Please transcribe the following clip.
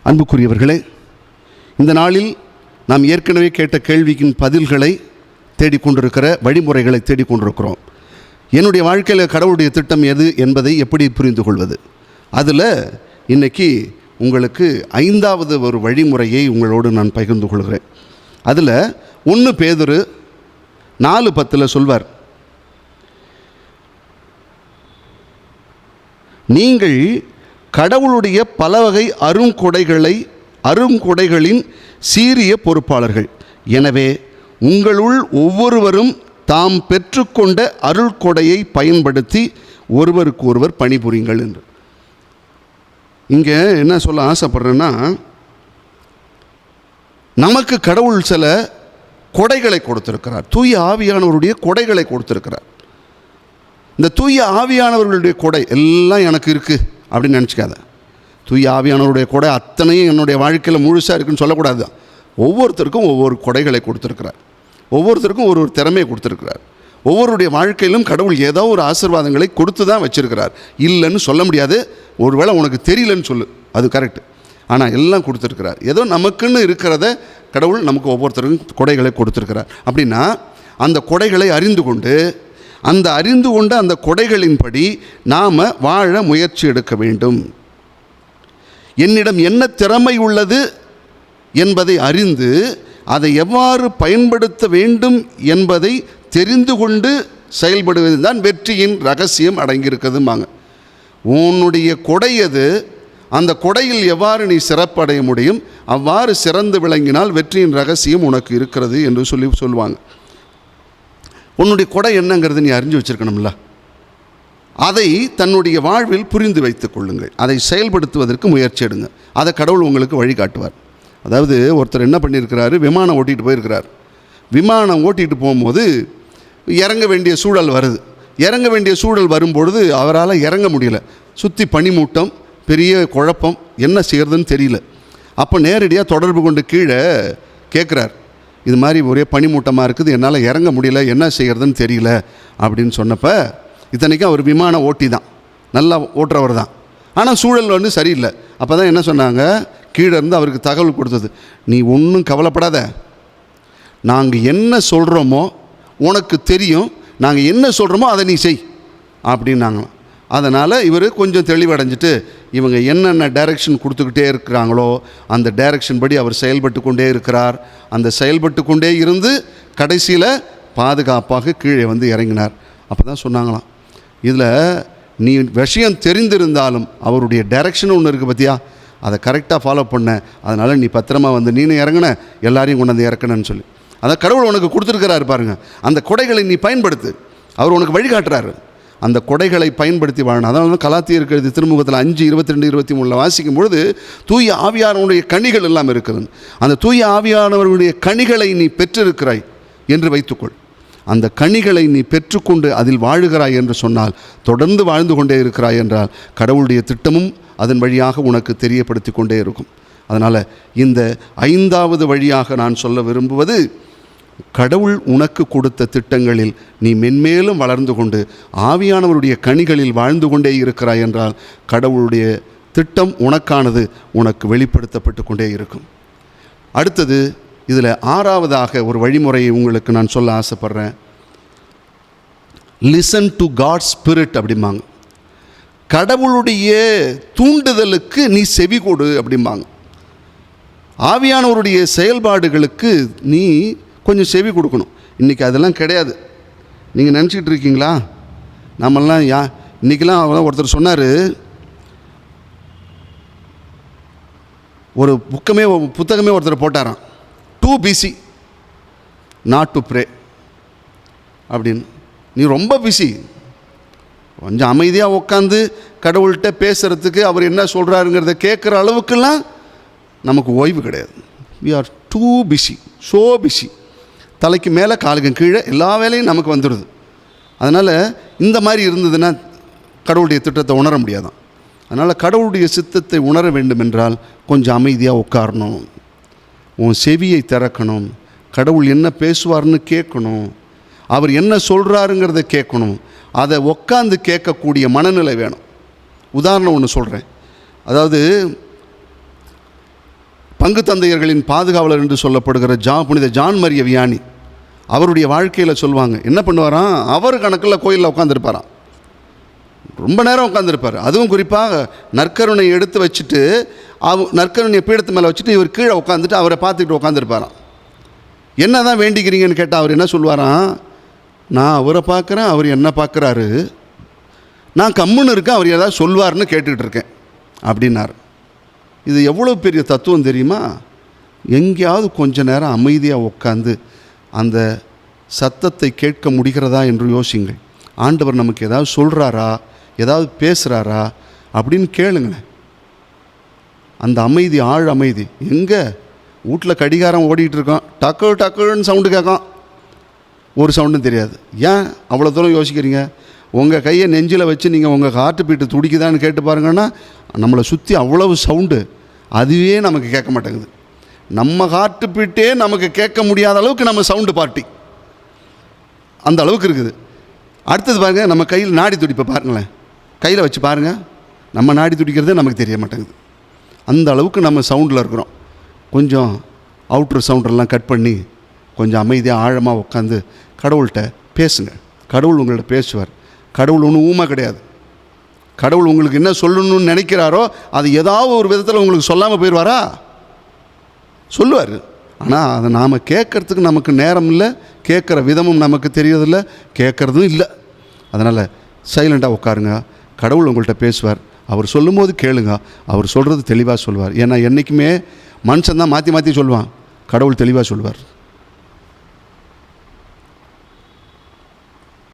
அன்புக்குரியவர்களே, இந்த நாளில் நாம் ஏற்கனவே கேட்ட கேள்வியின் பதில்களை தேடிக்கொண்டிருக்கிற வழிமுறைகளை தேடிக்கொண்டிருக்கிறோம். என்னுடைய வாழ்க்கையில் கடவுளுடைய திட்டம் எது என்பதை எப்படி புரிந்து கொள்வது? அதில் இன்றைக்கி உங்களுக்கு 5வது ஒரு வழிமுறையை உங்களோடு நான் பகிர்ந்து கொள்கிறேன். அதில் 1 பேதுரு 4:10 சொல்வார், நீங்கள் கடவுளுடைய பல வகை அருங்கொடைகளின் சீரிய பொறுப்பாளர்கள். எனவே உங்களுள் ஒவ்வொருவரும் தாம் பெற்றுக்கொண்ட அருள்கொடையை பயன்படுத்தி ஒருவருக்கு ஒருவர் பணிபுரியுங்கள் என்று. இங்கே என்ன சொல்ல ஆசைப்படுறேன்னா, நமக்கு கடவுள் சில கொடைகளை கொடுத்திருக்கிறார். தூய ஆவியானவருடைய கொடைகளை கொடுத்திருக்கிறார். இந்த தூய ஆவியானவர்களுடைய கொடை எல்லாம் எனக்கு இருக்குது அப்படின்னு நினச்சிக்காத. தூய ஆவியானவருடைய கொடை அத்தனையும் என்னுடைய வாழ்க்கையில் முழுசாக இருக்குன்னு சொல்லக்கூடாது. ஒவ்வொருத்தருக்கும் ஒவ்வொரு கொடைகளை கொடுத்துருக்கிறார். ஒவ்வொருத்தருக்கும் ஒரு திறமையை கொடுத்துருக்கிறார். ஒவ்வொருடைய வாழ்க்கையிலும் கடவுள் ஏதோ ஒரு ஆசீர்வாதங்களை கொடுத்து தான் வச்சுருக்கிறார். இல்லைன்னு சொல்ல முடியாது. ஒருவேளை உனக்கு தெரியலன்னு சொல்லு, அது கரெக்டு. ஆனால் எல்லாம் கொடுத்துருக்கிறார். ஏதோ நமக்குன்னு இருக்கிறத கடவுள் நமக்கு ஒவ்வொருத்தருக்கும் கொடைகளை கொடுத்துருக்கிறார். அப்படின்னா அந்த கொடைகளை அறிந்து கொண்டு அந்த கொடைகளின்படி நாம் வாழ முயற்சி எடுக்க வேண்டும். என்னிடம் என்ன திறமை உள்ளது என்பதை அறிந்து அதை எவ்வாறு பயன்படுத்த வேண்டும் என்பதை தெரிந்து கொண்டு செயல்படுவது தான் வெற்றியின் ரகசியம் அடங்கியிருக்குதும்பாங்க. உன்னுடைய கொடை எது, அந்த கொடையில் எவ்வாறு நீ சிறப்படைய முடியும், அவ்வாறு சிறந்து விளங்கினால் வெற்றியின் ரகசியம் உனக்கு இருக்கிறது என்று சொல்லுவாங்க. உன்னுடைய கொடை என்னங்கிறது நீ அறிஞ்சு வச்சுருக்கணும்ல. அதை தன்னுடைய வாழ்வில் புரிந்து வைத்துக் கொள்ளுங்கள். அதை செயல்படுத்துவதற்கு முயற்சி எடுங்க. அதை கடவுள் உங்களுக்கு வழிகாட்டுவார். அதாவது ஒருத்தர் என்ன பண்ணியிருக்கிறாரு, விமானம் ஓட்டிகிட்டு போயிருக்கிறார். விமானம் ஓட்டிகிட்டு போகும்போது இறங்க வேண்டிய சூழல் வருது. இறங்க வேண்டிய சூழல் வரும்பொழுது அவரால் இறங்க முடியல. சுற்றி பனிமூட்டம், பெரிய குழப்பம், என்ன செய்கிறதுன்னு தெரியல. அப்போ நேரடியாக தொடர்பு கொண்டு கீழே கேட்குறார், இது மாதிரி ஒரே பனிமூட்டமாக இருக்குது, என்னால் இறங்க முடியல, என்ன செய்கிறதுன்னு தெரியல அப்படின்னு சொன்னப்போ, இத்தனைக்கும் அவர் விமான ஓட்டி தான், நல்லா ஓட்டுறவர் தான். ஆனால் சூழல் சரியில்லை. அப்போ தான் என்ன சொன்னாங்க, கீழே இருந்து அவருக்கு தகவல் கொடுத்தது, நீ ஒன்றும் கவலைப்படாத, நாங்கள் என்ன சொல்கிறோமோ உனக்கு தெரியும், நாங்கள் என்ன சொல்கிறோமோ அதை நீ செய் அப்படின்னாங்களாம். அதனால் இவர் கொஞ்சம் தெளிவடைஞ்சிட்டு இவங்க என்னென்ன டைரக்ஷன் கொடுத்துக்கிட்டே இருக்கிறாங்களோ அந்த டைரக்ஷன் படி அவர் செயல்பட்டு கொண்டே இருக்கிறார். அந்த செயல்பட்டு கொண்டே இருந்து கடைசியில் பாதுகாப்பாக கீழே இறங்கினார். அப்போ தான் சொன்னாங்களாம், இதில் நீ விஷயம் தெரிந்திருந்தாலும் அவருடைய டைரக்ஷன் ஒன்று இருக்குது பார்த்தியா, அதை கரெக்டாக ஃபாலோ பண்ண, அதனால் நீ பத்திரமா நீனு இறங்கின, எல்லாரையும் கொண்டு இறக்கணுன்னு சொல்லி அதை கடவுள் உனக்கு கொடுத்துருக்கிறாரு பாருங்கள். அந்த கொடைகளை நீ பயன்படுத்து, அவர் உனக்கு வழிகாட்டுறாரு. அந்த கொடைகளை பயன்படுத்தி வாழணும். அதனால கலாத்தியர் எழுதிய திருமுகத்தில் 5:22-23 வாசிக்கும் பொழுது தூய ஆவியானவருடைய கனிகள் எல்லாம் இருக்குது. அந்த தூய ஆவியானவர்களுடைய கனிகளை நீ பெற்றிருக்கிறாய் என்று வைத்துக்கொள். அந்த கனிகளை நீ பெற்றுக்கொண்டு அதில் வாழுகிறாய் என்று சொன்னால், தொடர்ந்து வாழ்ந்து கொண்டே இருக்கிறாய் என்றால் கடவுளுடைய திட்டமும் அதன் வழியாக உனக்கு தெரியப்படுத்தி கொண்டே இருக்கும். அதனால் இந்த 5வது வழியாக நான் சொல்ல விரும்புவது, கடவுள் உனக்கு கொடுத்த திட்டங்களில் நீ மென்மேலும் வளர்ந்து கொண்டு ஆவியானவருடைய கனிகளில் வாழ்ந்து கொண்டே இருக்கிறாய் என்றால் கடவுளுடைய திட்டம் உனக்கானது உனக்கு வெளிப்படுத்தப்பட்டு கொண்டே இருக்கும். அடுத்தது, இதில் 6வதாக ஒரு வழிமுறையை உங்களுக்கு நான் சொல்ல ஆசைப்படுறேன். லிசன் டு காட் ஸ்பிரிட் அப்படிம்பாங்க. கடவுளுடைய தூண்டுதலுக்கு நீ செவி கொடு அப்படிம்பாங்க. ஆவியானவருடைய செயல்பாடுகளுக்கு நீ கொஞ்சம் செவி கொடுக்கணும். இன்றைக்கி அதெல்லாம் கிடையாது. நீங்கள் நினச்சிக்கிட்டு இருக்கீங்களா, நம்மெல்லாம் இன்றைக்கெலாம் ஒருத்தர் சொன்னார், ஒரு புத்தகமே ஒருத்தர் போட்டாராம், too busy not to pray அப்படின்னு. நீ ரொம்ப பிஸி, கொஞ்சம் அமைதியாக உட்காந்து கடவுள்கிட்ட பேசுகிறதுக்கு அவர் என்ன சொல்கிறாருங்கிறத கேட்குற அளவுக்கெல்லாம் நமக்கு ஓய்வு கிடையாது. We are too busy, so busy. தலைக்கு மேலே காலுக்கு கீழே எல்லா வேலையும் நமக்கு வந்துடுது. அதனால் இந்த மாதிரி இருந்ததுன்னா கடவுளுடைய திட்டத்தை உணர முடியாதான். அதனால் கடவுளுடைய சித்தத்தை உணர வேண்டும் என்றால் கொஞ்சம் அமைதியாக உட்காரணும், உன் செவியை திறக்கணும், கடவுள் என்ன பேசுவார்னு கேட்கணும், அவர் என்ன சொல்கிறாருங்கிறத கேட்கணும். அதை உட்காந்து கேட்கக்கூடிய மனநிலை வேணும். உதாரணம் ஒன்று சொல்கிறேன். அதாவது பங்கு தந்தையர்களின் பாதுகாவலர் என்று சொல்லப்படுகிற புனித ஜான் மரிய வியானி அவருடைய வாழ்க்கையில் சொல்லுவாங்க, என்ன பண்ணுவாராம், அவர் கணக்கில் கோயிலில் உட்காந்துருப்பாராம், ரொம்ப நேரம் உட்காந்துருப்பார். அதுவும் குறிப்பாக நற்கருணை எடுத்து வச்சுட்டு நற்கருணையை பீடத்து மேலே வச்சுட்டு இவர் கீழே உட்காந்துட்டு அவரை பார்த்துக்கிட்டு உட்காந்துருப்பாராம். என்ன தான் வேண்டிக்கிறீங்கன்னு கேட்டால் அவர் என்ன சொல்லுவாராம், நான் அவரை பார்க்குறேன், அவர் என்ன பார்க்குறாரு, நான் கம்முன்னு இருக்கேன், அவர் ஏதாவது சொல்வார்னு கேட்டுக்கிட்டு இருக்கேன் அப்படின்னார். இது எவ்வளோ பெரிய தத்துவம் தெரியுமா? எங்கேயாவது கொஞ்ச நேரம் அமைதியாக உட்காந்து அந்த சத்தத்தை கேட்க முடிகிறதா என்று யோசிங்கள். ஆண்டவர் நமக்கு ஏதாவது சொல்கிறாரா, ஏதாவது பேசுகிறாரா அப்படின்னு கேளுங்களேன். அந்த அமைதி, ஆழ் அமைதி. எங்கே வீட்டில் கடிகாரம் ஓடிக்கிட்டு இருக்கோம், டக்கு டக்குன்னு சவுண்டு கேட்கும், ஒரு சவுண்டும் தெரியாது. ஏன் அவ்வளோ தூரம் யோசிக்கிறீங்க? உங்கள் கையை நெஞ்சில் வச்சு நீங்கள் உங்கள் ஹார்ட் பீட்டு துடிக்குதான்னு கேட்டு பாருங்கன்னா, நம்மளை சுற்றி அவ்வளவு சவுண்டு, அதுவே நமக்கு கேட்க மாட்டேங்குது. நம்ம ஹார்ட் பீட்டே நமக்கு கேட்க முடியாத அளவுக்கு நம்ம சவுண்டு பார்ட்டி அந்த அளவுக்கு இருக்குது. அடுத்தது பாருங்கள், நம்ம கையில் நாடி துடிப்பை பாருங்களேன், கையில் வச்சு பாருங்கள், நம்ம நாடி துடிக்கிறதே நமக்கு தெரிய மாட்டேங்குது. அந்த அளவுக்கு நம்ம சவுண்டில் இருக்கிறோம். கொஞ்சம் அவுட்ரு சவுண்டெல்லாம் கட் பண்ணி கொஞ்சம் அமைதியாக ஆழமாக உட்காந்து கடவுள்கிட்ட பேசுங்க. கடவுள் உங்கள்கிட்ட பேசுவார். கடவுள் ஒன்றும் ஊமை கிடையாது. கடவுள் உங்களுக்கு என்ன சொல்லணும்னு நினைக்கிறாரோ அது ஏதாவது ஒரு விதத்தில் உங்களுக்கு சொல்லாமல் போயிடுவாரா? சொல்லுவார். ஆனால் அதை நாம் கேட்குறதுக்கு நமக்கு நேரம் இல்லை, கேட்குற விதமும் நமக்கு தெரியறதில்லை, கேட்குறதும் இல்லை. அதனால் சைலண்ட்டாக உட்காருங்க. கடவுள் உங்கள்கிட்ட பேசுவார். அவர் சொல்லும்போது கேளுங்க. அவர் சொல்கிறது தெளிவாக சொல்லுவார். ஏன்னா என்றைக்குமே மனுஷன் தான் மாற்றி மாற்றி சொல்லுவான், கடவுள் தெளிவாக சொல்லுவார்.